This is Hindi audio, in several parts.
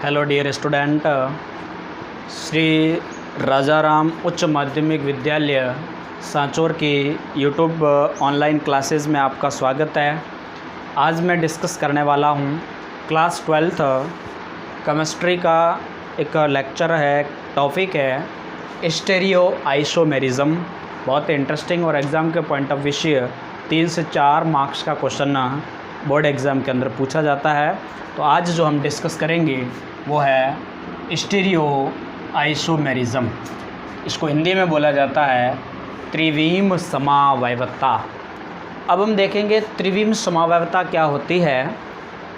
Hello dear student, Shri Rajaram उच्च माध्यमिक विद्यालय सांचौर की यूट्यूब ऑनलाइन क्लासेस में आपका स्वागत है। आज मैं डिस्कस करने वाला हूँ क्लास 12th केमिस्ट्री का एक लेक्चर है। टॉपिक है स्टीरियो आइसोमेरिज्म। बहुत इंटरेस्टिंग और एग्ज़ाम के पॉइंट ऑफ व्यू से 3 से 4 मार्क्स का क्वेश्चन बोर्ड एग्ज़ाम के अंदर पूछा जाता है। तो आज जो हम डिस्कस करेंगे वो है स्टीरियो आइसोमेरिज्म। इसको हिंदी में बोला जाता है त्रिविम समावयवता। अब हम देखेंगे त्रिविम समावयवता क्या होती है।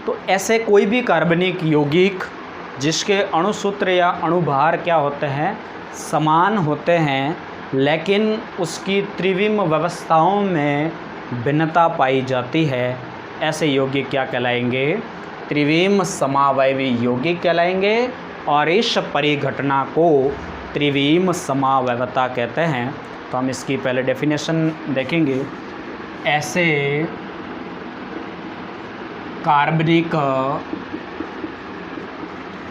तो ऐसे कोई भी कार्बनिक यौगिक जिसके अणुसूत्र या अणुभार क्या होते हैं, समान होते हैं, लेकिन उसकी त्रिविम व्यवस्थाओं में भिन्नता पाई जाती है, ऐसे यौगिक क्या कहलाएंगे? त्रिविम समावयवी यौगिक कहलाएंगे। और इस परिघटना को त्रिविम समावयवता कहते हैं। तो हम इसकी पहले डेफिनेशन देखेंगे। ऐसे कार्बनिक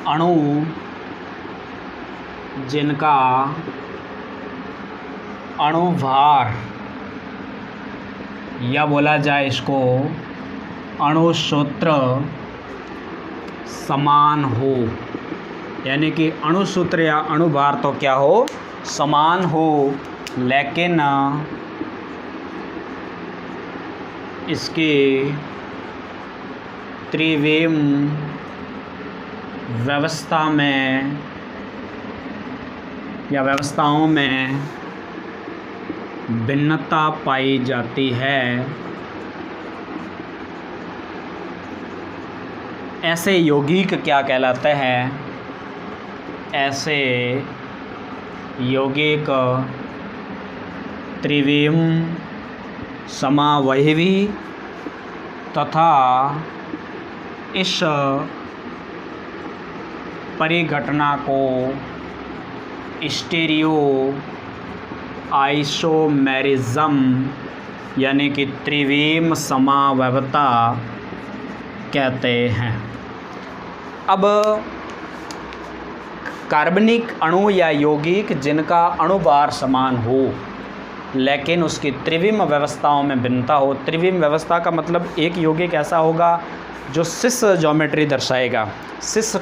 अणु जिनका अणुभार या बोला जाए इसको अणुसूत्र समान हो, यानी कि अणुसूत्र या अणुभार तो क्या हो, समान हो, लेकिन इसके त्रिविम व्यवस्था में या व्यवस्थाओं में भिन्नता पाई जाती है, ऐसे यौगिक क्या कहलाते हैं? ऐसे यौगिक त्रिविम समावयवी तथा इस परिघटना को स्टीरियो आइसोमेरिज्म यानी कि त्रिविम समावयवता कहते हैं। अब कार्बनिक अणु या यौगिक जिनका अणुभार समान हो लेकिन उसकी त्रिविम व्यवस्थाओं में भिन्नता हो। त्रिविम व्यवस्था का मतलब एक यौगिक ऐसा होगा जो सिस ज्योमेट्री दर्शाएगा, सिस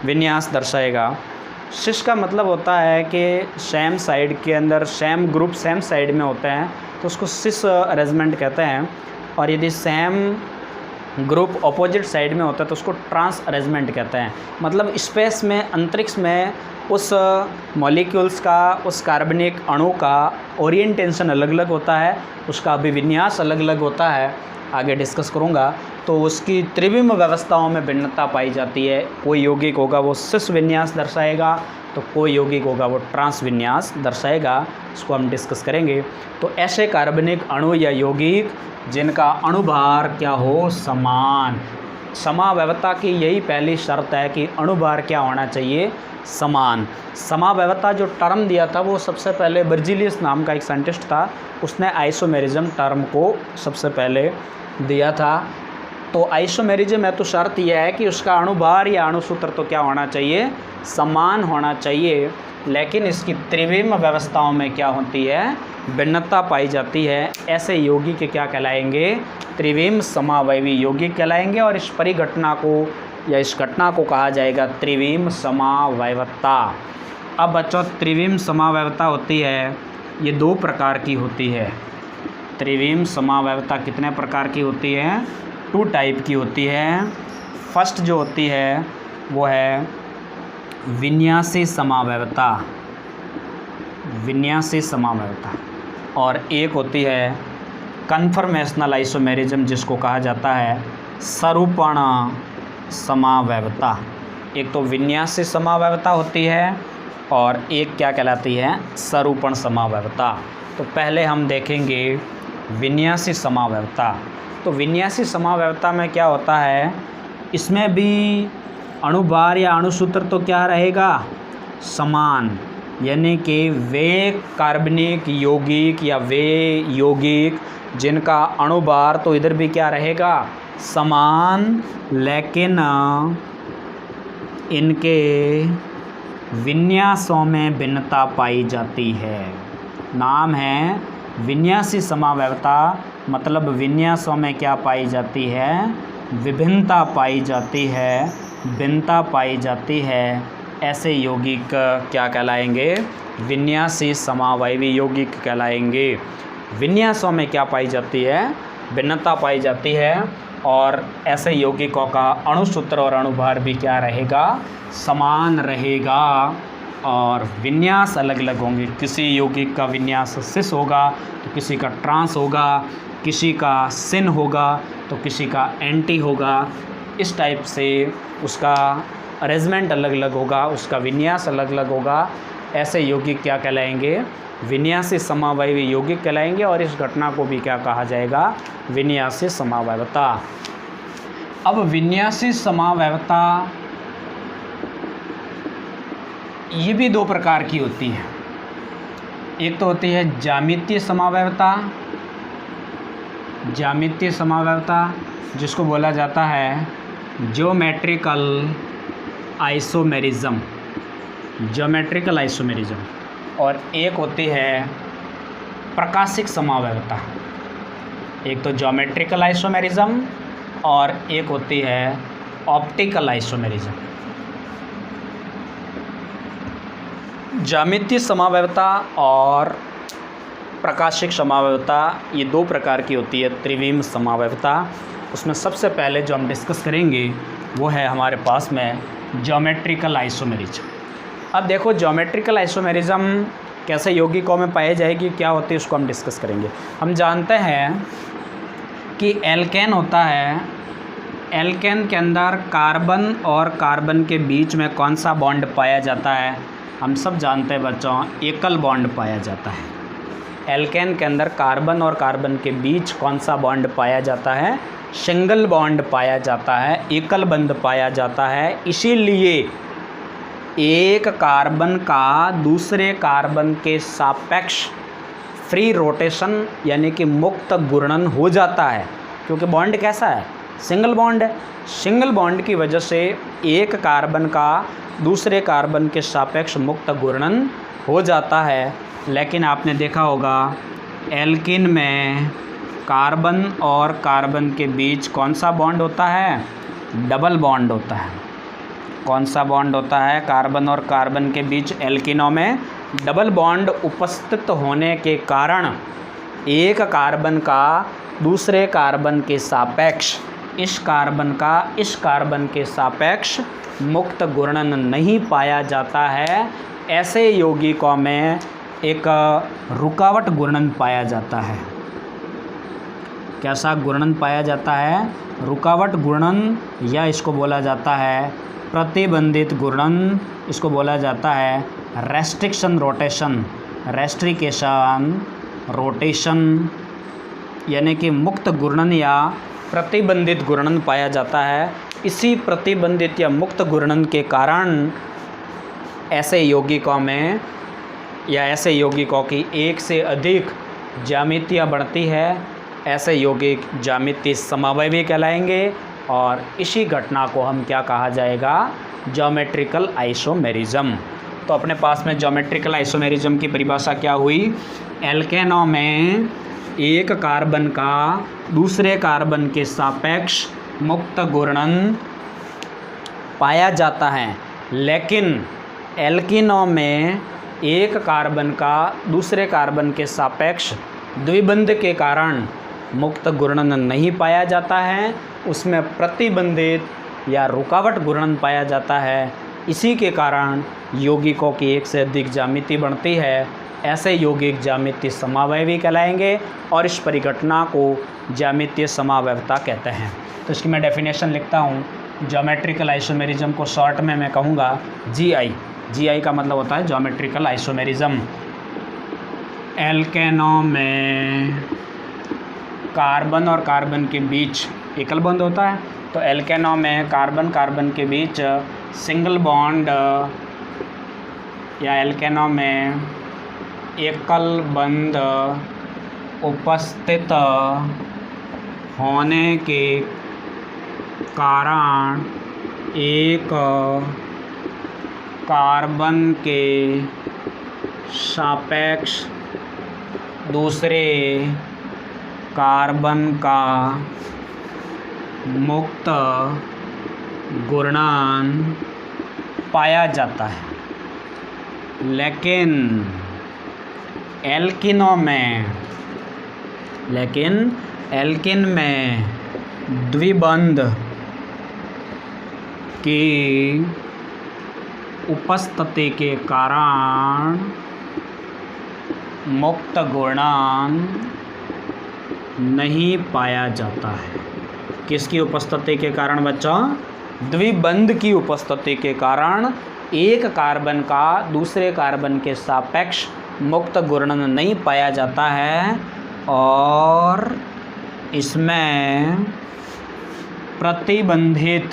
विन्यास दर्शाएगा। सिस का मतलब होता है कि सेम साइड के अंदर सेम ग्रुप सेम साइड में होते हैं, तो उसको सिस अरेंजमेंट कहते हैं। और यदि सेम ग्रुप अपोजिट साइड में होता है तो उसको ट्रांस अरेंजमेंट कहते हैं। मतलब स्पेस में, अंतरिक्ष में उस मॉलिक्यूल्स का, उस कार्बनिक अणु का ओरिएंटेशन अलग अलग होता है, उसका अभिविन्यास अलग अलग होता है, आगे डिस्कस करूँगा। तो उसकी त्रिविम व्यवस्थाओं में भिन्नता पाई जाती है। कोई यौगिक होगा वो सिस विन्यास दर्शाएगा, तो कोई यौगिक होगा वो ट्रांस विन्यास दर्शाएगा। इसको हम डिस्कस करेंगे। तो ऐसे कार्बनिक अणु या यौगिक जिनका अणुभार क्या हो, समान। समावयवता की यही पहली शर्त है कि अणुभार क्या होना चाहिए, समान। समावयवता जो टर्म दिया था वो सबसे पहले बर्जीलियस नाम का एक साइंटिस्ट था, उसने आइसोमेरिज्म टर्म को सबसे पहले दिया था। तो आइसोमेरिज्म है तो शर्त यह है कि उसका अणुभार या अणुसूत्र तो क्या होना चाहिए, समान होना चाहिए, लेकिन इसकी त्रिविम व्यवस्थाओं में क्या होती है, भिन्नता पाई जाती है। ऐसे यौगिक क्या कहलाएंगे, त्रिविम समावयवी यौगिक कहलाएंगे। और इस परिघटना को या इस घटना को कहा जाएगा त्रिविम समावयवता। अब बच्चों, त्रिविम समावयवता होती है, ये 2 प्रकार की होती है। त्रिविम समावयवता कितने प्रकार की होती है? 2 टाइप की होती है। फर्स्ट जो होती है वो है विन्यासी समावयवता, विन्यासी समावयवता। और एक होती है कन्फर्मेशनल आइसोमेरिज्म, जिसको कहा जाता है सरूपण समावयवता। एक तो विन्यासी समावयवता होती है और एक क्या कहलाती है, सरूपण समावयवता। तो पहले हम देखेंगे विन्यासी समावयवता। तो विन्यासी समावयवता में क्या होता है, इसमें भी अणुभार या अणुसूत्र तो क्या रहेगा, समान। यानी कि वे कार्बनिक यौगिक या वे यौगिक जिनका अणुभार तो इधर भी क्या रहेगा, समान, लेकिन इनके विन्यासों में भिन्नता पाई जाती है। नाम है विन्यासी समावयवता, मतलब विन्यासों में क्या पाई जाती है? विभिन्नता पाई जाती है, भिन्नता पाई जाती है। ऐसे यौगिक क्या कहलाएंगे? विन्यासी समावयवी यौगिक कहलाएंगे। विन्यासों में क्या पाई जाती है? भिन्नता पाई जाती है। और ऐसे यौगिकों का अणुसूत्र और अणुभार भी क्या रहेगा? समान रहेगा। और विन्यास अलग अलग होंगे। किसी यौगिक का विन्यास सिस होगा तो किसी का ट्रांस होगा, किसी का सिन होगा तो किसी का एंटी होगा। इस टाइप से उसका अरेंजमेंट अलग अलग होगा, उसका विन्यास अलग अलग होगा। ऐसे यौगिक क्या कहलाएंगे? विन्यासी समावयवी यौगिक कहलाएंगे। और इस घटना को भी क्या कहा जाएगा? विन्यासी समावयवता। अब विन्यासी समावयवता ये भी दो प्रकार की होती है। एक तो होती है ज्यामितीय समावयवता, ज्यामितीय समावयवता जिसको बोला जाता है ज्योमेट्रिकल आइसोमेरिज्म, ज्योमेट्रिकल आइसोमेरिज्म। और एक होती है प्रकाशिक समावयवता। एक तो ज्योमेट्रिकल आइसोमेरिज्म और एक होती है ऑप्टिकल आइसोमेरिज्म। ज्यामितीय समावयवता और प्रकाशिक समावयवता ये दो प्रकार की होती है। त्रिविम समावयवता, उसमें सबसे पहले जो हम डिस्कस करेंगे वो है हमारे पास में ज्योमेट्रिकल आइसोमेरिज्म। अब देखो ज्योमेट्रिकल आइसोमेरिज्म कैसे यौगिकों में पाई जाएगी, क्या होती है, उसको हम डिस्कस करेंगे। हम जानते हैं कि एल्केन होता है, एल्केन के अंदर कार्बन और कार्बन के बीच में कौन सा बॉन्ड पाया जाता है? हम सब जानते हैं बच्चों, एकल बॉन्ड पाया जाता है। एल्केन के अंदर कार्बन और कार्बन के बीच कौन सा बॉन्ड पाया जाता है? सिंगल बॉन्ड पाया जाता है, एकल बंध पाया जाता है। इसीलिए एक कार्बन का दूसरे कार्बन के सापेक्ष फ्री रोटेशन यानी कि मुक्त घूर्णन हो जाता है, क्योंकि बॉन्ड कैसा है? सिंगल बॉन्ड है। सिंगल बॉन्ड की वजह से एक कार्बन का दूसरे कार्बन के सापेक्ष मुक्त घूर्णन हो जाता है। लेकिन आपने देखा होगा एल्किन में कार्बन और कार्बन के बीच कौन सा बॉन्ड होता है? डबल बॉन्ड होता है। कौन सा बॉन्ड होता है? कार्बन और कार्बन के बीच एल्किनों में डबल बॉन्ड उपस्थित होने के कारण एक कार्बन का दूसरे कार्बन के सापेक्ष, इस कार्बन का इस कार्बन के सापेक्ष मुक्त घूर्णन नहीं पाया जाता है। ऐसे यौगिकों में एक रुकावट घूर्णन पाया जाता है। कैसा घूर्णन पाया जाता है? रुकावट घूर्णन, या इसको बोला जाता है प्रतिबंधित घूर्णन, इसको बोला जाता है रेस्ट्रिक्शन रोटेशन, रेस्ट्रिकेशन रोटेशन, यानी कि मुक्त घूर्णन या प्रतिबंधित घूर्णन पाया जाता है। इसी प्रतिबंधित या मुक्त घूर्णन के कारण ऐसे यौगिकों में या ऐसे यौगिकों की एक से अधिक ज्यामितियाँ बढ़ती है। ऐसे यौगिक ज्यामितीय समावयवी कहलाएंगे। और इसी घटना को हम क्या कहा जाएगा? Geometrical isomerism. तो अपने पास में ज्योमेट्रिकल आइसोमेरिज्म की परिभाषा क्या हुई? एल्केनों में एक कार्बन का दूसरे कार्बन के सापेक्ष मुक्त घूर्णन पाया जाता है, लेकिन एल्किनों में एक कार्बन का दूसरे कार्बन के सापेक्ष द्विबंध के कारण मुक्त घूर्णन नहीं पाया जाता है, उसमें प्रतिबंधित या रुकावट घूर्णन पाया जाता है। इसी के कारण यौगिकों की एक से अधिक ज्यामिति बनती है। ऐसे यौगिक ज्यामितीय समावयवी कहलाएंगे और इस परिघटना को ज्यामितीय समावयवता कहते हैं। तो इसकी मैं डेफिनेशन लिखता हूँ। ज्योमेट्रिकल आइसोमेरिज्म को शॉर्ट में मैं कहूँगा GI। GI का मतलब होता है ज्योमेट्रिकल आइसोमेरिज्म। एल्केनों में कार्बन और कार्बन के बीच एकल बॉन्ड होता है, तो एल्केनों में कार्बन कार्बन के बीच सिंगल बॉन्ड या एल्केनों में एकल बंध उपस्थित होने के कारण एक कार्बन के सापेक्ष दूसरे कार्बन का मुक्त घूर्णन पाया जाता है, लेकिन एल्किन में द्विबंध की उपस्थिति के कारण मुक्त घूर्णन नहीं पाया जाता है। किसकी उपस्थिति के कारण बच्चों? द्विबंध की उपस्थिति के कारण एक कार्बन का दूसरे कार्बन के सापेक्ष मुक्त घूर्णन नहीं पाया जाता है, और इसमें प्रतिबंधित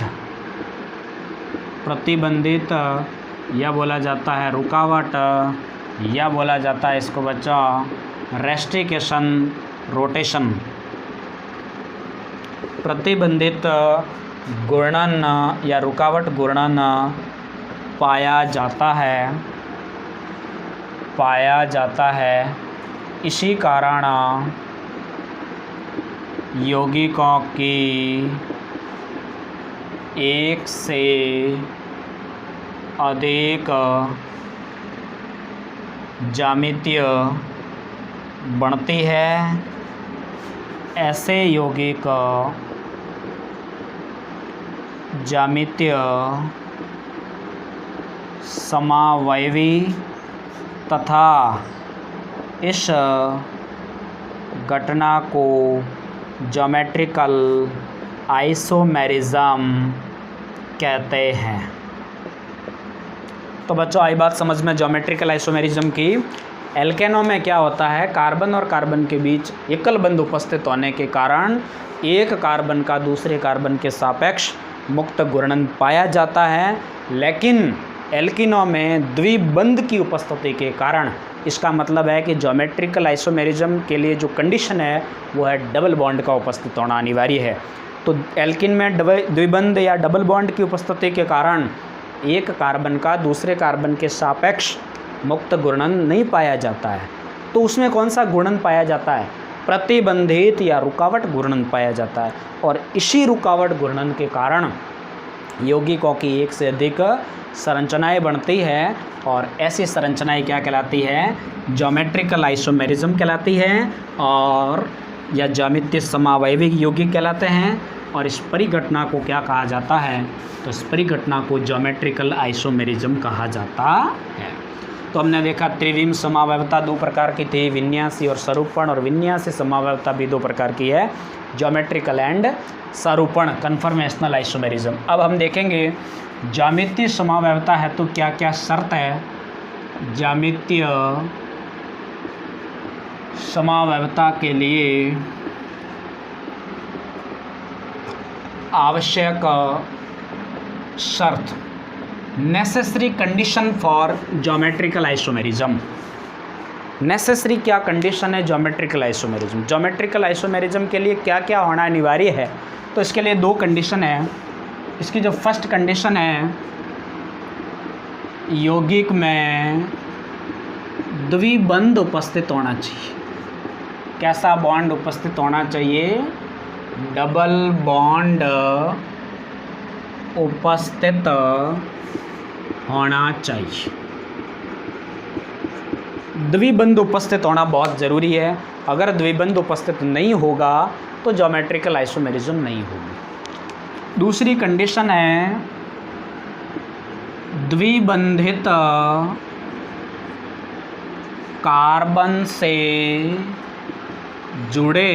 या बोला जाता है रुकावट, या बोला जाता है इसको बच्चों रेस्ट्रिक्शन रोटेशन। प्रतिबंधित घूर्णन या रुकावट घूर्णन पाया जाता है। इसी कारण यौगिकों की एक से अधिक ज्यामितीय बनती है। ऐसे यौगिक ज्यामितीय समावयवी तथा इस घटना को ज्योमेट्रिकल आइसोमेरिज्म कहते हैं। तो बच्चों आई बात समझ में ज्योमेट्रिकल आइसोमेरिज्म की। एल्केनों में क्या होता है, कार्बन और कार्बन के बीच एकल बंध उपस्थित होने के कारण एक कार्बन का दूसरे कार्बन के सापेक्ष मुक्त घूर्णन पाया जाता है, लेकिन एल्किनों में द्विबंध की उपस्थिति के कारण, इसका मतलब है कि ज्योमेट्रिकल आइसोमेरिज्म के लिए जो कंडीशन है वो है डबल बॉन्ड का उपस्थित होना अनिवार्य है। तो एल्किन में द्विबंध या डबल बॉन्ड की उपस्थिति के कारण एक कार्बन का दूसरे कार्बन के सापेक्ष मुक्त घूर्णन नहीं पाया जाता है। तो उसमें कौन सा घूर्णन पाया जाता है? प्रतिबंधित या रुकावट घूर्णन पाया जाता है, और इसी रुकावट घूर्णन के कारण यौगिकों की एक से अधिक संरचनाएं बनती है, और ऐसी संरचनाएं क्या कहलाती है? ज्योमेट्रिकल आइसोमेरिज्म कहलाती है, और या ज्यामितीय समावयवी यौगिक कहलाते हैं। और इस परिघटना को क्या कहा जाता है? तो इस परिघटना को ज्योमेट्रिकल आइसोमेरिज्म कहा जाता है। तो हमने देखा त्रिविम समावयवता दो प्रकार की थी, विन्यासी और सरूपण, और विन्यासी समावयवता भी दो प्रकार की है, geometrical and Sarupan conformational isomerism. अब हम देखेंगे ज्यामितीय समावयवता है तो क्या क्या शर्त है। ज्यामितीय समावयवता के लिए आवश्यक शर्त, necessary condition for geometrical isomerism. Necessary क्या कंडीशन है ज्योमेट्रिकल आइसोमेरिज्म? ज्योमेट्रिकल आइसोमेरिज्म के लिए क्या क्या होना अनिवार्य है? तो इसके लिए दो कंडीशन है। इसकी जो फर्स्ट कंडीशन है, यौगिक में द्विबंध उपस्थित होना चाहिए। कैसा बॉन्ड उपस्थित होना चाहिए? डबल बॉन्ड उपस्थित होना चाहिए। द्विबंध उपस्थित होना बहुत ज़रूरी है। अगर द्विबंध उपस्थित नहीं होगा तो ज्योमेट्रिकल आइसोमेरिज्म नहीं होगी। दूसरी कंडीशन है द्विबंधित कार्बन से जुड़े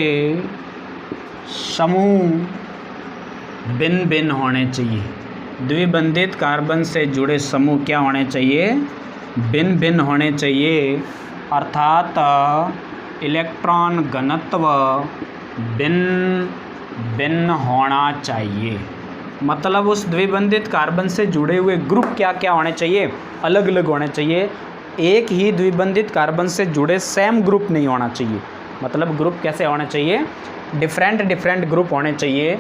समूह भिन्न भिन्न होने चाहिए। द्विबंधित कार्बन से जुड़े समूह क्या होने चाहिए? भिन्न भिन्न होने चाहिए, अर्थात इलेक्ट्रॉन घनत्व भिन्न भिन्न होना चाहिए। मतलब उस द्विबंधित कार्बन से जुड़े हुए ग्रुप क्या क्या होने चाहिए? अलग अलग होने चाहिए। एक ही द्विबंधित कार्बन से जुड़े सेम ग्रुप नहीं होना चाहिए। मतलब ग्रुप कैसे होने चाहिए? डिफरेंट ग्रुप होने चाहिए।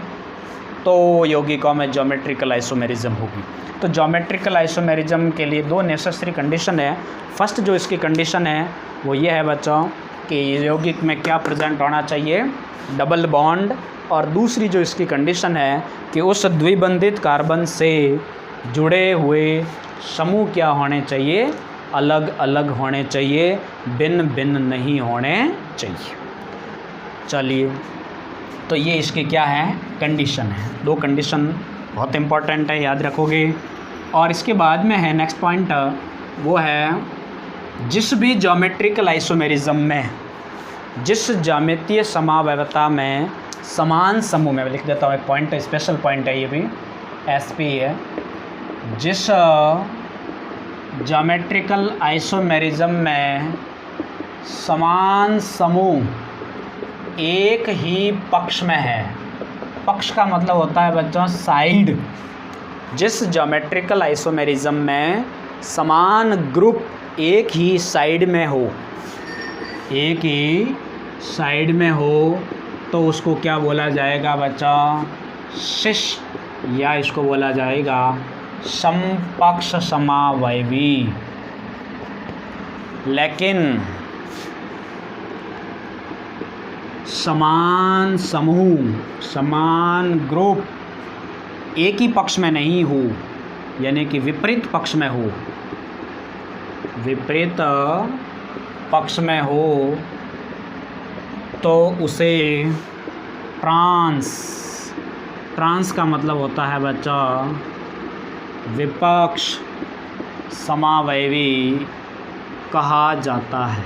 तो यौगिकों में ज्योमेट्रिकल आइसोमेरिज्म होगी। तो ज्योमेट्रिकल आइसोमेरिज्म के लिए दो नेसेसरी कंडीशन है। फर्स्ट जो इसकी कंडीशन है वो ये है बच्चों कि यौगिक में क्या प्रेजेंट होना चाहिए, डबल बॉन्ड। और दूसरी जो इसकी कंडीशन है कि उस द्विबंधित कार्बन से जुड़े हुए समूह क्या होने चाहिए, अलग अलग होने चाहिए, भिन्न भिन्न नहीं होने चाहिए। चलिए, तो ये इसकी क्या है, कंडीशन है। दो कंडीशन बहुत इम्पोर्टेंट है, याद रखोगे। और इसके बाद में है नेक्स्ट पॉइंट, वो है जिस भी ज्योमेट्रिकल आइसोमेरिज्म में, जिस ज्यामितीय समावयवता में समान समूह में, लिख देता हूँ एक पॉइंट, स्पेशल पॉइंट है ये भी, SP है, जिस ज्योमेट्रिकल आइसोमेरिज्म में समान समूह एक ही पक्ष में है, पक्ष का मतलब होता है बच्चों साइड। जिस ज्योमेट्रिकल आइसोमेरिज्म में समान ग्रुप एक ही साइड में हो, एक ही साइड में हो, तो उसको क्या बोला जाएगा बच्चों, शिष्ट, या इसको बोला जाएगा समपक्ष समावयवी। लेकिन समान समूह, समान ग्रुप एक ही पक्ष में नहीं हो, यानी कि विपरीत पक्ष में हो, विपरीत पक्ष में हो, तो उसे ट्रांस का मतलब होता है बच्चों विपक्ष समावयवी कहा जाता है।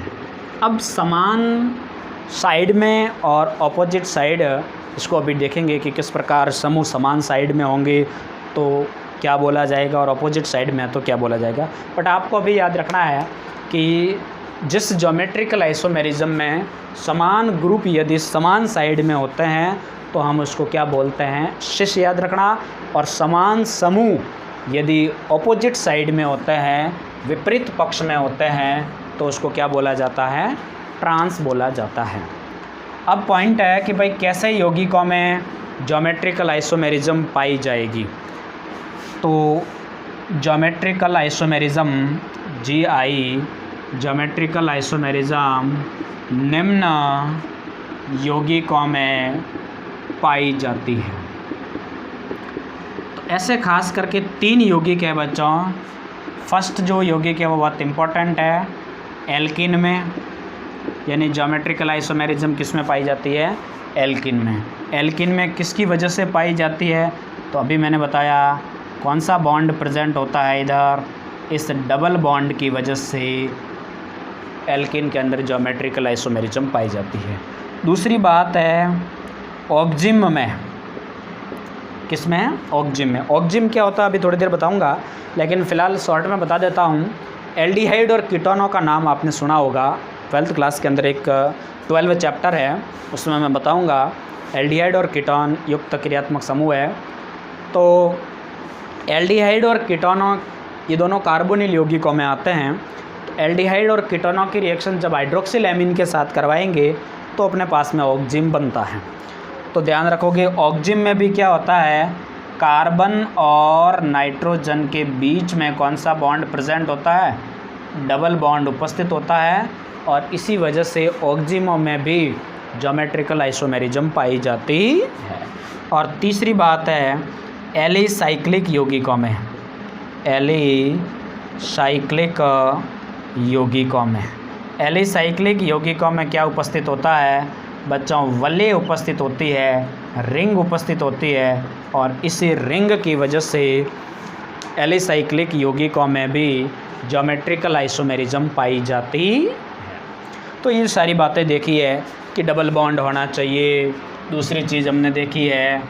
अब समान साइड में और ऑपोजिट साइड, इसको अभी देखेंगे कि किस प्रकार समूह समान साइड में होंगे तो क्या बोला जाएगा और ऑपोजिट साइड में तो क्या बोला जाएगा। बट आपको अभी याद रखना है कि जिस ज्योमेट्रिकल आइसोमेरिज्म में समान ग्रुप यदि समान साइड में होते हैं तो हम उसको क्या बोलते हैं, शिष्ट, याद रखना। और समान समूह यदि ऑपोजिट साइड में होते हैं, विपरीत पक्ष में होते हैं, तो उसको क्या बोला जाता है, ट्रांस बोला जाता है। अब पॉइंट है कि भाई कैसे यौगिकों में ज्योमेट्रिकल आइसोमेरिज्म पाई जाएगी। तो geometrical isomerism GI, geometrical isomerism निम्न यौगिकों में पाई जाती है। तो ऐसे खास करके 3 यौगिक है बच्चों। फर्स्ट जो यौगिक है वो बहुत इम्पोर्टेंट है, एल्किन में, यानी ज्योमेट्रिकल आइसोमेरिज्म किस में पाई जाती है, एल्किन में। एल्किन में किसकी वजह से पाई जाती है, तो अभी मैंने बताया कौन सा बॉन्ड प्रेजेंट होता है इधर, इस डबल बॉन्ड की वजह से एल्किन के अंदर ज्योमेट्रिकल आइसोमेरिज्म पाई जाती है। दूसरी बात है ऑक्जिम में, किस में, ऑक्जिम में। ऑक्जिम क्या होता है अभी थोड़ी देर बताऊंगा, लेकिन फ़िलहाल शॉर्ट में बता देता हूँ। एल्डिहाइड और कीटोनों का नाम आपने सुना होगा, 12th क्लास के अंदर एक 12 चैप्टर है, उसमें मैं बताऊंगा। एल्डिहाइड और कीटोन युक्त क्रियात्मक समूह है। तो एल्डिहाइड और कीटोनों ये दोनों कार्बोनिल यौगिकों में आते हैं। तो एल्डिहाइड और कीटोनों की रिएक्शन जब हाइड्रोक्सिल एमीन के साथ करवाएंगे तो अपने पास में ऑक्जिम बनता है। तो ध्यान रखोगे ऑक्जिम में भी क्या होता है, कार्बन और नाइट्रोजन के बीच में कौन सा बॉन्ड प्रेजेंट होता है, डबल बॉन्ड उपस्थित होता है। और इसी वजह से ऑक्जिमों में भी ज्योमेट्रिकल आइसोमेरिज्म पाई जाती है। और तीसरी बात है एलिसाइक्लिक यौगिकों में, एलिसाइक्लिक यौगिकों में, एलिसाइक्लिक यौगिकों में क्या उपस्थित होता है बच्चों, वलय उपस्थित होती है, रिंग उपस्थित होती है। और इसी रिंग की वजह से एलिसाइक्लिक यौगिकों में भी ज्योमेट्रिकल आइसोमेरिज्म पाई जाती है। तो ये सारी बातें देखी है कि डबल बॉन्ड होना चाहिए। दूसरी चीज़ हमने देखी है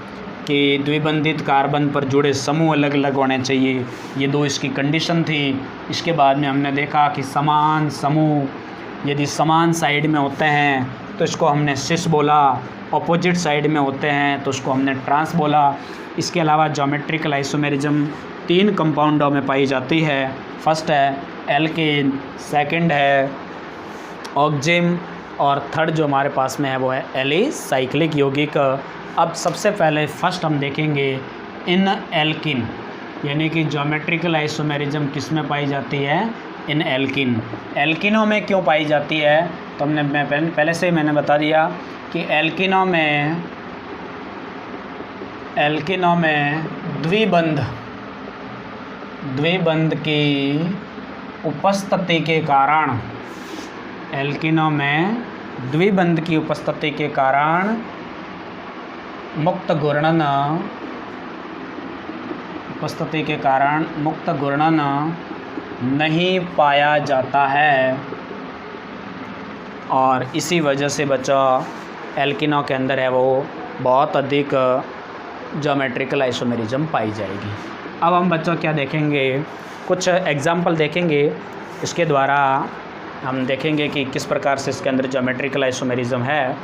कि द्विबंधित कार्बन पर जुड़े समूह अलग अलग होने चाहिए, ये 2 इसकी कंडीशन थी। इसके बाद में हमने देखा कि समान समूह यदि समान साइड में होते हैं तो इसको हमने सिस बोला, ऑपोजिट साइड में होते हैं तो उसको हमने ट्रांस बोला। इसके अलावा ज्योमेट्रिकल आइसोमेरिज्म 3 कंपाउंडों में पाई जाती है। फर्स्ट है एल्केन, सेकंड है ऑक्जिम और थर्ड जो हमारे पास में है वो है एलिसाइक्लिक यौगिक। अब सबसे पहले फर्स्ट हम देखेंगे इन एल्किन, यानी कि ज्योमेट्रिकल आइसोमेरिज्म किस में पाई जाती है, इन एल्किन। एल्किनों में क्यों पाई जाती है, तो मैं पहले से ही मैंने बता दिया कि एल्किनों में द्विबंध की उपस्थिति के कारण, एल्किनों में द्विबंध की उपस्थिति के कारण मुक्त घूर्णन नहीं पाया जाता है, और इसी वजह से बच्चा एल्किनों के अंदर है वो बहुत अधिक ज्योमेट्रिकल आइसोमेरिज्म पाई जाएगी। अब हम बच्चों क्या देखेंगे, कुछ एग्जाम्पल देखेंगे, इसके द्वारा हम देखेंगे कि किस प्रकार से इसके अंदर ज्योमेट्रिकल आइसोमेरिज्म है।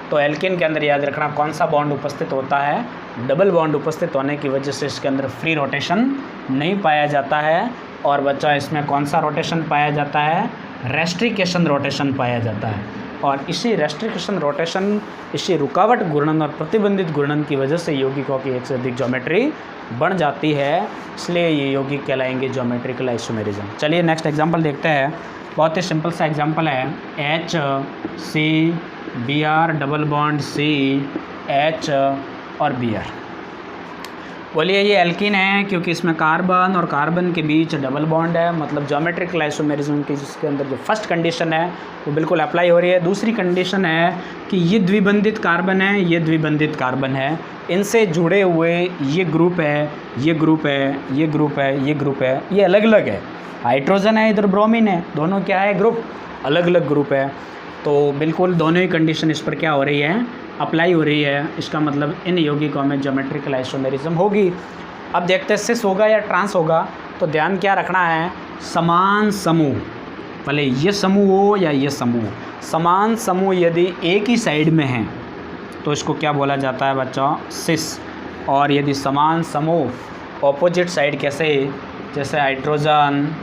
तो एल्किन के अंदर याद रखना कौन सा बॉन्ड उपस्थित होता है, डबल बॉन्ड उपस्थित होने की वजह से इसके अंदर फ्री रोटेशन नहीं पाया जाता है, और बच्चा इसमें कौन सा रोटेशन पाया जाता है, रेस्ट्रिकेशन रोटेशन पाया जाता है। और इसी रेस्ट्रिकेशन रोटेशन, इसी रुकावट घूर्णन और प्रतिबंधित घूर्णन की वजह से यौगिकों की एक से अधिक ज्योमेट्री बन जाती है, इसलिए ये यौगिक कहलाएंगे ज्योमेट्रिकल आइसोमेरिज्म। चलिए नेक्स्ट एग्जांपल देखते हैं। बहुत ही सिंपल सा एग्जांपल है, HCBr डबल बॉन्ड CH और Br। बोलिए ये एल्किन है क्योंकि इसमें कार्बन और कार्बन के बीच डबल बॉन्ड है, मतलब ज्योमेट्रिकल आइसोमेरिज्म की जिसके अंदर जो फर्स्ट कंडीशन है वो बिल्कुल अप्लाई हो रही है। दूसरी कंडीशन है कि ये द्विबंधित कार्बन है, ये द्विबंधित कार्बन है, इनसे जुड़े हुए ये ग्रुप है, ये ग्रुप है, ये ग्रुप है, ये ग्रुप है, ये अलग अलग है। हाइड्रोजन है, इधर ब्रोमीन है, दोनों क्या है, ग्रुप, अलग अलग ग्रुप है। तो बिल्कुल दोनों ही कंडीशन इस पर क्या हो रही है, अप्लाई हो रही है। इसका मतलब इन यौगिकों में ज्योमेट्रिकल आइसोमेरिज्म होगी। अब देखते हैं सिस होगा या ट्रांस होगा। तो ध्यान क्या रखना है, समान समूह, भले ये समूह हो या ये समूह, समान समूह यदि एक ही साइड में है तो इसको क्या बोला जाता है बच्चों, सिस। और यदि समान समूह ऑपोजिट साइड, कैसे, जैसे हाइड्रोजन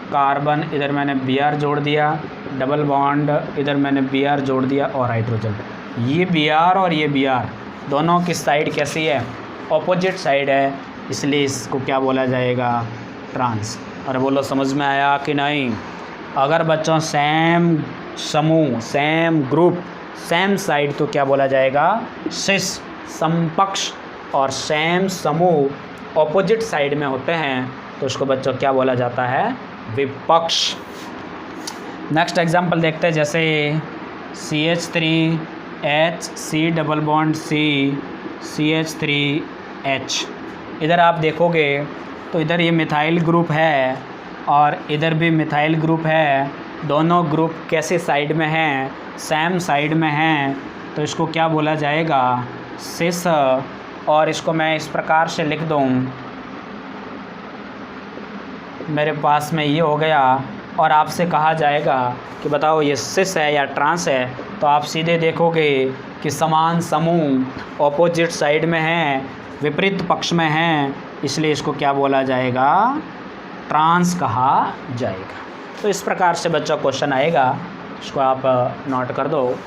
कार्बन, इधर मैंने Br जोड़ दिया, डबल बॉन्ड, इधर मैंने Br जोड़ दिया और हाइड्रोजन, ये Br और ये Br दोनों की साइड कैसी है, ऑपोजिट साइड है, इसलिए इसको क्या बोला जाएगा, ट्रांस। और बोलो समझ में आया कि नहीं। अगर बच्चों सेम समूह, सेम ग्रुप, सेम साइड तो क्या बोला जाएगा, सिस, समपक्ष। और सेम समूह ऑपोजिट साइड में होते हैं तो उसको बच्चों क्या बोला जाता है, विपक्ष। नेक्स्ट एग्जांपल देखते हैं, जैसे CH3H C double bond C CH3H। इधर आप देखोगे तो इधर ये मिथाइल ग्रुप है और इधर भी मिथाइल ग्रुप है, दोनों ग्रुप कैसे साइड में हैं, सेम साइड में हैं, तो इसको क्या बोला जाएगा, सिस। और इसको मैं इस प्रकार से लिख दूँ, मेरे पास में ये हो गया, और आपसे कहा जाएगा कि बताओ ये सिस है या ट्रांस है, तो आप सीधे देखोगे कि समान समूह ऑपोजिट साइड में हैं, विपरीत पक्ष में हैं, इसलिए इसको क्या बोला जाएगा, ट्रांस कहा जाएगा। तो इस प्रकार से बच्चा क्वेश्चन आएगा, इसको आप नोट कर दो।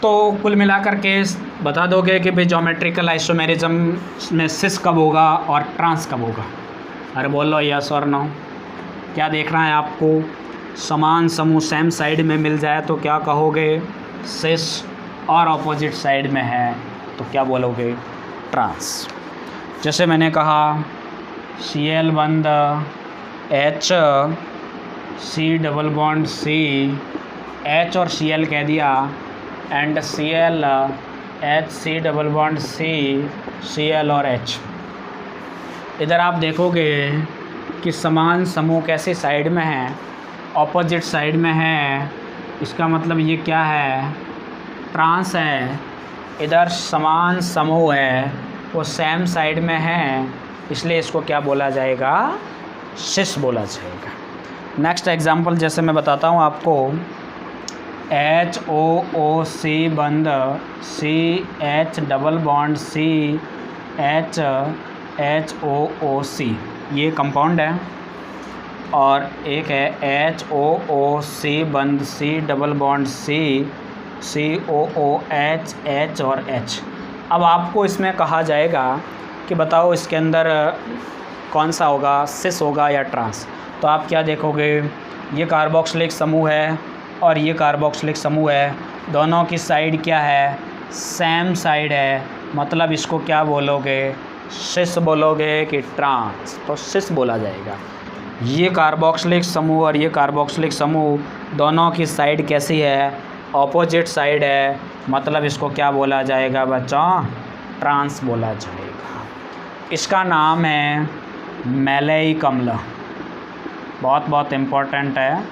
तो कुल मिलाकर के बता दोगे कि भाई ज्योमेट्रिकल आइसोमेरिज्म में सिस कब होगा और ट्रांस कब होगा। अरे बोलो यस और नो। क्या देखना है आपको, समान समूह सेम साइड में मिल जाए तो क्या कहोगे, सिस, और ऑपोजिट साइड में है तो क्या बोलोगे, ट्रांस। जैसे मैंने कहा Cl बंद H C double bond C, H और Cl कह दिया, and Cl H C double bond C Cl और H। इधर आप देखोगे कि समान समूह कैसे साइड में है, ऑपोजिट साइड में है, इसका मतलब ये क्या है, ट्रांस है। इधर समान समूह है, वो सेम साइड में है, इसलिए इसको क्या बोला जाएगा, सिस बोला जाएगा। नेक्स्ट एग्जांपल जैसे मैं बताता हूँ आपको, HOOC बंद CH double bond C H HOOC, ये कंपाउंड है, और एक है HOOC बंद C double bond C COOH और H। अब आपको इसमें कहा जाएगा कि बताओ इसके अंदर कौन सा होगा, सिस होगा या ट्रांस। तो आप क्या देखोगे, ये कार्बोक्सिलिक समूह है और ये कार्बोक्सिलिक समूह है, दोनों की साइड क्या है, सेम साइड है, मतलब इसको क्या बोलोगे, सिस बोलोगे कि ट्रांस, तो सिस बोला जाएगा। ये कार्बोक्सिलिक समूह और ये कार्बोक्सिलिक समूह दोनों की साइड कैसी है, ऑपोजिट साइड है, मतलब इसको क्या बोला जाएगा बच्चों, ट्रांस बोला जाएगा। इसका नाम है मैलेइक अम्ल। बहुत बहुत इम्पोर्टेंट है,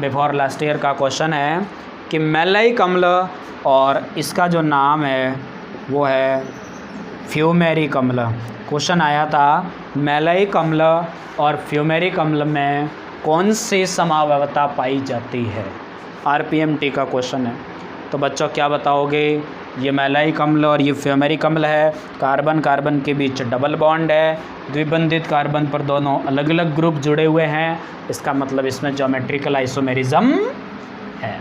बिफोर लास्ट ईयर का क्वेश्चन है कि मैलेइक अम्ल और इसका जो नाम है वो है फ्यूमेरिक अम्ल। क्वेश्चन आया था मैलेइक अम्ल और फ्यूमेरिक अम्ल में कौन सी समावयवता पाई जाती है, RPMT का क्वेश्चन है। तो बच्चों क्या बताओगे, ये मैलेइक अम्ल और ये फ्यूमेरिक अम्ल है, कार्बन कार्बन के बीच डबल बॉन्ड है, द्विबंधित कार्बन पर दोनों अलग अलग ग्रुप जुड़े हुए हैं, इसका मतलब इसमें ज्योमेट्रिकल आइसोमेरिज्म है।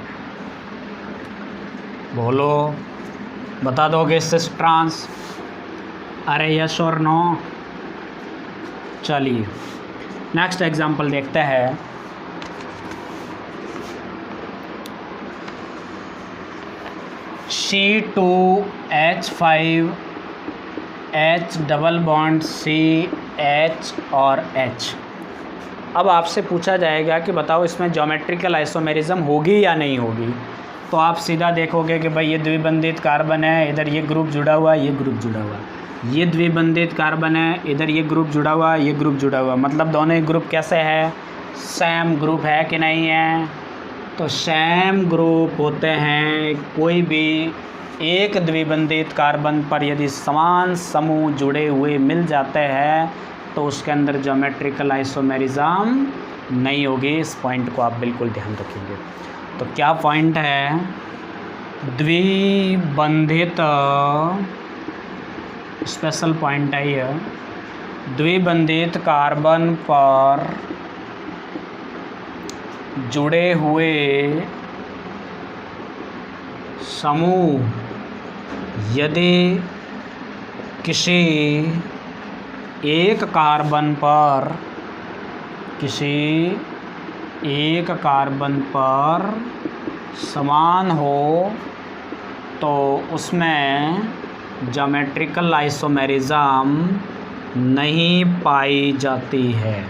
बोलो, बता दोगे सिस ट्रांस, अरे यस और नो। चलिए नेक्स्ट एग्जांपल देखते हैं। C2H5H डबल बॉन्ड CH और H। अब आपसे पूछा जाएगा कि बताओ इसमें ज्योमेट्रिकल आइसोमेरिज्म होगी या नहीं होगी। तो आप सीधा देखोगे कि भाई ये द्विबंधित कार्बन है, इधर ये ग्रुप जुड़ा हुआ है, ये ग्रुप जुड़ा हुआ है, ये द्विबंधित कार्बन है, इधर ये ग्रुप जुड़ा हुआ है, ये ग्रुप जुड़ा हुआ है, मतलब दोनों ही ग्रुप कैसे है, सेम ग्रुप है कि नहीं है। तो सेम ग्रुप होते हैं, कोई भी एक द्विबंधित कार्बन पर यदि समान समूह जुड़े हुए मिल जाते हैं तो उसके अंदर ज्योमेट्रिकल आइसोमेरिज्म नहीं होगी। इस पॉइंट को आप बिल्कुल ध्यान रखेंगे। तो क्या पॉइंट है, द्विबंधित, स्पेशल पॉइंट है ये, द्विबंधित कार्बन पर जुड़े हुए समूह यदि किसी एक कार्बन पर समान हो तो उसमें ज्योमेट्रिकल आइसोमेरिज्म नहीं पाई जाती है।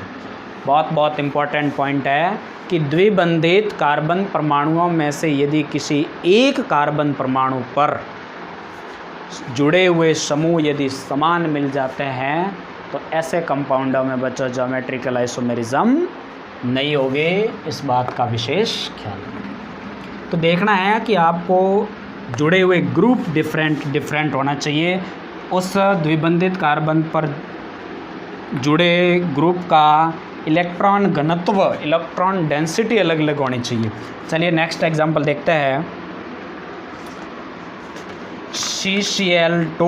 बहुत बहुत इम्पोर्टेंट पॉइंट है कि द्विबंधित कार्बन परमाणुओं में से यदि किसी एक कार्बन परमाणु पर जुड़े हुए समूह यदि समान मिल जाते हैं तो ऐसे कंपाउंडों में बच्चों ज्योमेट्रिकल आइसोमेरिज्म नहीं होगी। इस बात का विशेष ख्याल रखें। तो देखना है कि आपको जुड़े हुए ग्रुप डिफरेंट होना चाहिए, उस द्विबंधित कार्बन पर जुड़े ग्रुप का इलेक्ट्रॉन घनत्व, इलेक्ट्रॉन डेंसिटी अलग अलग होनी चाहिए। चलिए नेक्स्ट एग्जांपल देखते हैं। CCl2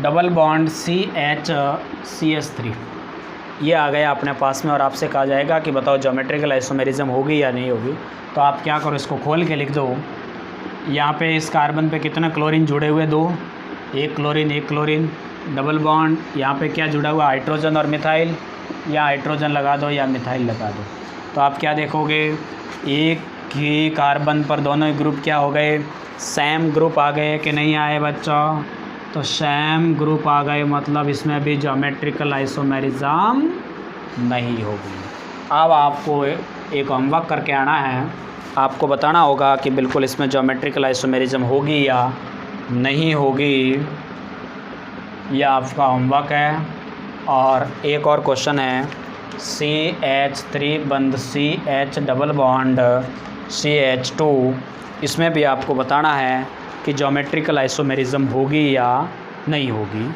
डबल बॉन्ड CH3 ये आ गया अपने पास में और आपसे कहा जाएगा कि बताओ ज्योमेट्रिकल आइसोमेरिज्म होगी या नहीं होगी। तो आप क्या करो, इसको खोल के लिख दो। यहाँ पे इस कार्बन पे कितने क्लोरीन जुड़े हुए, दो, एक क्लोरीन डबल बॉन्ड, यहाँ पे क्या जुड़ा हुआ, हाइड्रोजन और मिथाइल, या हाइड्रोजन लगा दो या मिथाइल लगा दो। तो आप क्या देखोगे, एक ही कार्बन पर दोनों ही ग्रुप क्या हो गए, सेम ग्रुप आ गए कि नहीं आए बच्चों। तो सेम ग्रुप आ गए, मतलब इसमें भी ज्योमेट्रिकल आइसोमेरिज्म नहीं होगी। अब आपको एक होमवर्क करके आना है, आपको बताना होगा कि बिल्कुल इसमें ज्योमेट्रिकल आइसोमेरिज्म होगी या नहीं होगी। यह आपका होमवर्क है। और एक और क्वेश्चन है, CH3 बंद CH डबल बॉन्ड CH2, इसमें भी आपको बताना है कि ज्योमेट्रिकल आइसोमेरिज्म होगी या नहीं होगी।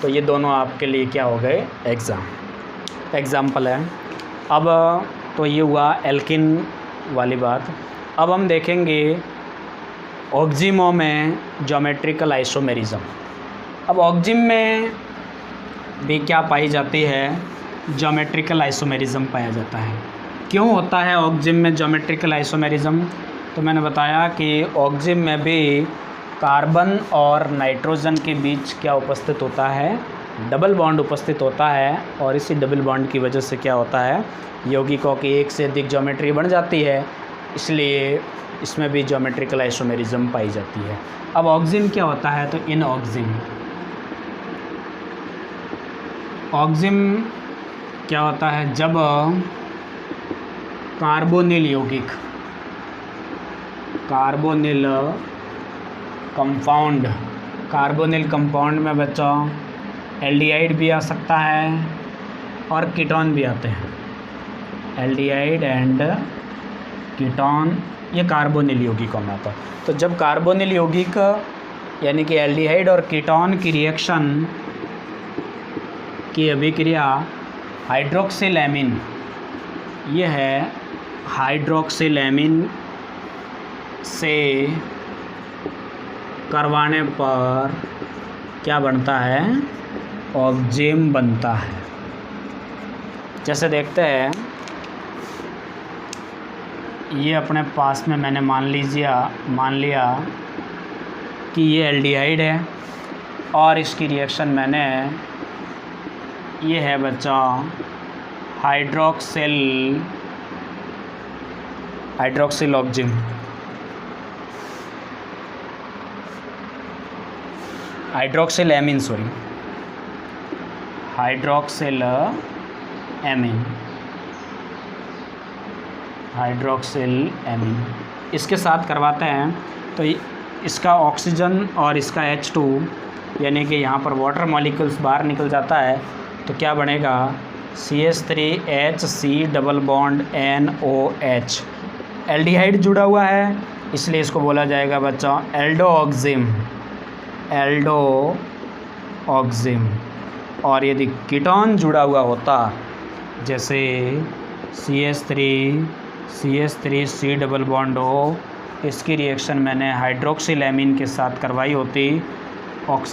तो ये दोनों आपके लिए क्या हो गए, एग्जाम्पल है। अब तो ये हुआ एल्किन वाली बात। अब हम देखेंगे ऑक्जिमो में ज्योमेट्रिकल आइसोमेरिज्म। अब ऑक्जिम में भी क्या पाई जाती है, ज्योमेट्रिकल आइसोमेरिज्म पाया जाता है। क्यों होता है ऑक्जिम में ज्योमेट्रिकल आइसोमेरिज्म, तो मैंने बताया कि ऑक्जिम में भी कार्बन और नाइट्रोजन के बीच क्या उपस्थित होता है, डबल बॉन्ड उपस्थित होता है। और इसी डबल बॉन्ड की वजह से क्या होता है, यौगिकों की एक से अधिक ज्योमेट्री बन जाती है, इसलिए इसमें भी ज्योमेट्रिकल आइसोमेरिज्म पाई जाती है। अब ऑक्जिम क्या होता है, तो इन ऑक्जिम क्या होता है, जब कार्बोनिल यौगिक, कार्बोनिल कंपाउंड में बच्चों एल्डिहाइड भी आ सकता है और कीटोन भी आते हैं। एल्डिहाइड एंड कीटोन ये कार्बोनिल यौगिकों में आता है। तो जब कार्बोनिल यौगिक यानी कि एल्डिहाइड और कीटोन की रिएक्शन की अभिक्रिया हाइड्रोक्सिलेमिन, ये है हाइड्रोक्सिलेमिन से करवाने पर क्या बनता है, ऑक्जिम बनता है। जैसे देखते हैं, ये अपने पास में मैंने मान लिया कि ये एल्डिहाइड है और इसकी रिएक्शन मैंने, ये है बच्चा हाइड्रोक्सिल ऑक्जिम। हाइड्रोक्सिल एमीन इसके साथ करवाते हैं तो इसका ऑक्सीजन और इसका H2 यानी कि यहाँ पर वाटर मॉलिक्यूल्स बाहर निकल जाता है, तो क्या बनेगा, CH3HC double bond NOH। Aldehyde जुड़ा हुआ है इसलिए इसको बोला जाएगा बच्चों एल्डो ऑक्जिम। और यदि कीटोन जुड़ा हुआ होता, जैसे CH3C डबल बॉन्ड O, इसकी रिएक्शन मैंने हाइड्रोक्सिलेमिन के साथ करवाई होती, ऑक्सीजन